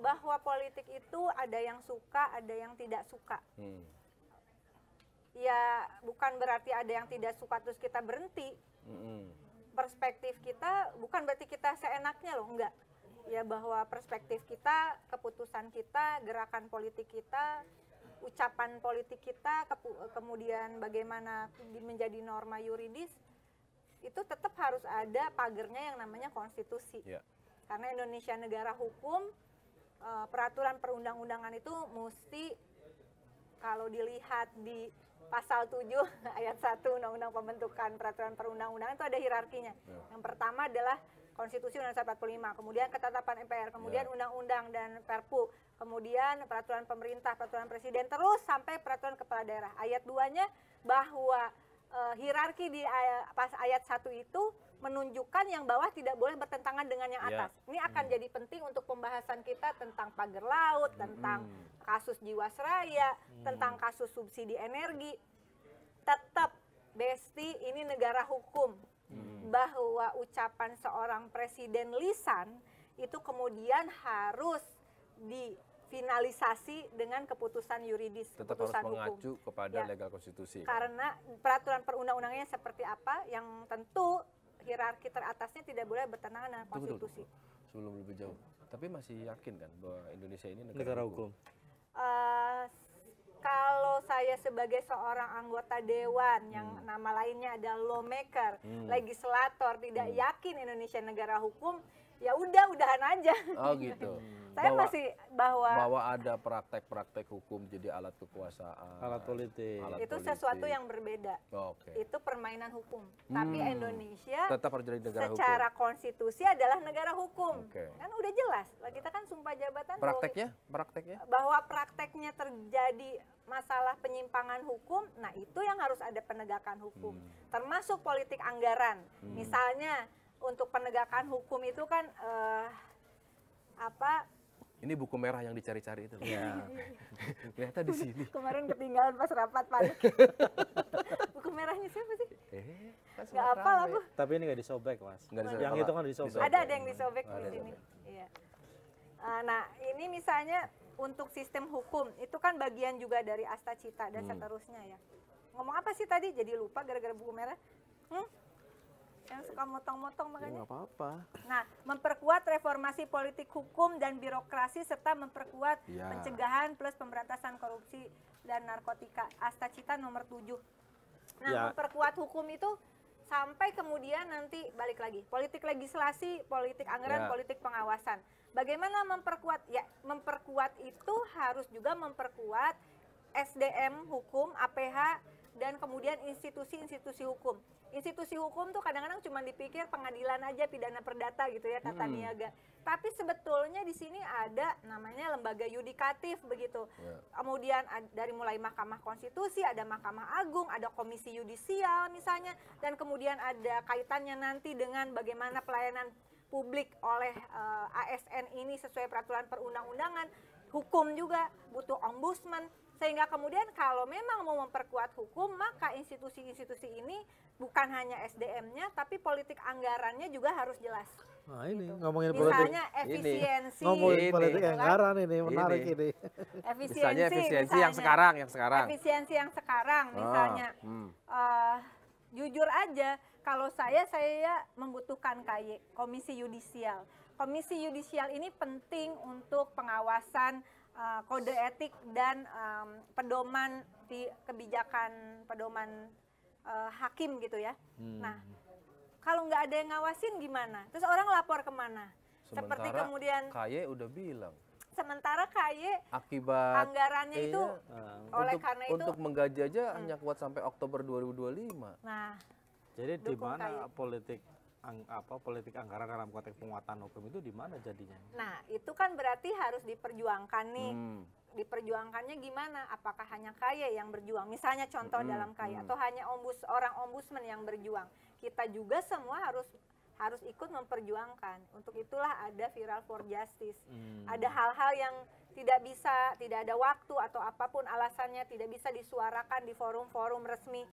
bahwa politik itu ada yang suka, ada yang tidak suka. Ya bukan berarti ada yang tidak suka terus kita berhenti. Perspektif kita bukan berarti kita seenaknya loh, enggak. Ya bahwa perspektif kita, keputusan kita, gerakan politik kita, ucapan politik kita, kemudian bagaimana menjadi norma yuridis, itu tetap harus ada pagernya yang namanya konstitusi. Karena Indonesia negara hukum, peraturan perundang-undangan itu mesti kalau dilihat di pasal 7 ayat 1 Undang-Undang Pembentukan Peraturan Perundang-undangan itu ada hierarkinya. Yang pertama adalah Konstitusi Undang-Undang 45, kemudian ketetapan MPR, kemudian undang-undang dan Perpu, kemudian peraturan pemerintah, peraturan presiden, terus sampai peraturan kepala daerah. Ayat 2-nya bahwa hierarki di ayat 1 itu menunjukkan yang bawah tidak boleh bertentangan dengan yang atas. Ini akan jadi penting untuk pembahasan kita tentang pagar laut, tentang kasus Jiwasraya, tentang kasus subsidi energi. Tetap, Besti, ini negara hukum. Bahwa ucapan seorang presiden lisan itu kemudian harus difinalisasi dengan keputusan yuridis, tetap keputusan harus mengacu hukum. kepada legal konstitusi. Karena peraturan perundang-undangannya seperti apa, yang tentu hierarki teratasnya tidak boleh bertentangan dengan konstitusi. Betul. Sebelum lebih jauh, tapi masih yakin kan bahwa Indonesia ini negara hukum? Kalau saya sebagai seorang anggota dewan yang nama lainnya adalah lawmaker, legislator, tidak yakin Indonesia negara hukum, ya udahan aja. Oh gitu. Saya masih bahwa ada praktek-praktek hukum jadi alat kekuasaan, alat politik. Itu sesuatu yang berbeda. Itu permainan hukum. Tapi Indonesia tetap harus jadi negara secara hukum. Konstitusi adalah negara hukum. Kan udah jelas. Kita kan sumpah jabatan. Prakteknya? Bahwa prakteknya terjadi masalah penyimpangan hukum, nah itu yang harus ada penegakan hukum. Termasuk politik anggaran. Misalnya untuk penegakan hukum itu kan ini buku merah yang dicari-cari itu. Ya. Ternyata di sini. Kemarin ketinggalan pas rapat panik. Buku merahnya siapa sih? Nggak hafal aku. Tapi ini nggak disobek, Mas. Yang itu kan disobek. Ada yang disobek di sini. Iya. Nah, ini misalnya untuk sistem hukum, itu kan bagian juga dari Asta Cita dan seterusnya ya. Ngomong apa sih tadi? Jadi lupa gara-gara buku merah. Yang suka motong-motong makanya. Nggak apa-apa. Nah, memperkuat reformasi politik hukum dan birokrasi serta memperkuat pencegahan plus pemberantasan korupsi dan narkotika. Asta Cita nomor 7. Nah, memperkuat hukum itu sampai kemudian nanti balik lagi. Politik legislasi, politik anggaran, politik pengawasan. Bagaimana memperkuat? Ya, memperkuat itu harus juga memperkuat SDM hukum, APH, dan kemudian institusi-institusi hukum. Institusi hukum tuh kadang-kadang cuma dipikir pengadilan aja, pidana perdata gitu ya, tata niaga. Tapi sebetulnya di sini ada namanya lembaga yudikatif begitu. Kemudian dari mulai Mahkamah Konstitusi, ada Mahkamah Agung, ada Komisi Yudisial misalnya, dan kemudian ada kaitannya nanti dengan bagaimana pelayanan publik oleh ASN ini sesuai peraturan perundang-undangan. Hukum juga butuh ombudsman. Sehingga kemudian kalau memang mau memperkuat hukum, maka institusi-institusi ini bukan hanya SDM-nya, tapi politik anggarannya juga harus jelas. Nah ini gitu. ngomongin misalnya efisiensi. Ngomongin politik anggaran ini, menarik ini. Efisiensi yang sekarang. Efisiensi yang sekarang misalnya. Jujur aja, kalau saya membutuhkan KY, Komisi Yudisial. Komisi Yudisial ini penting untuk pengawasan kode etik dan pedoman di kebijakan pedoman hakim gitu ya. Nah, kalau nggak ada yang ngawasin gimana? Terus orang lapor kemana? Seperti kemudian KY udah bilang. Sementara KY akibat anggarannya itu oleh karena itu untuk menggaji aja hanya kuat sampai Oktober 2025. Nah, jadi di mana politik anggaran dalam konteks penguatan hukum itu di mana jadinya? Nah, itu kan berarti harus diperjuangkan nih. Diperjuangkannya gimana? Apakah hanya KY yang berjuang? Misalnya contoh dalam KY atau hanya orang ombudsman yang berjuang? Kita juga semua harus ikut memperjuangkan. Untuk itulah ada Viral for Justice. Ada hal-hal yang tidak ada waktu atau apapun alasannya tidak bisa disuarakan di forum-forum resmi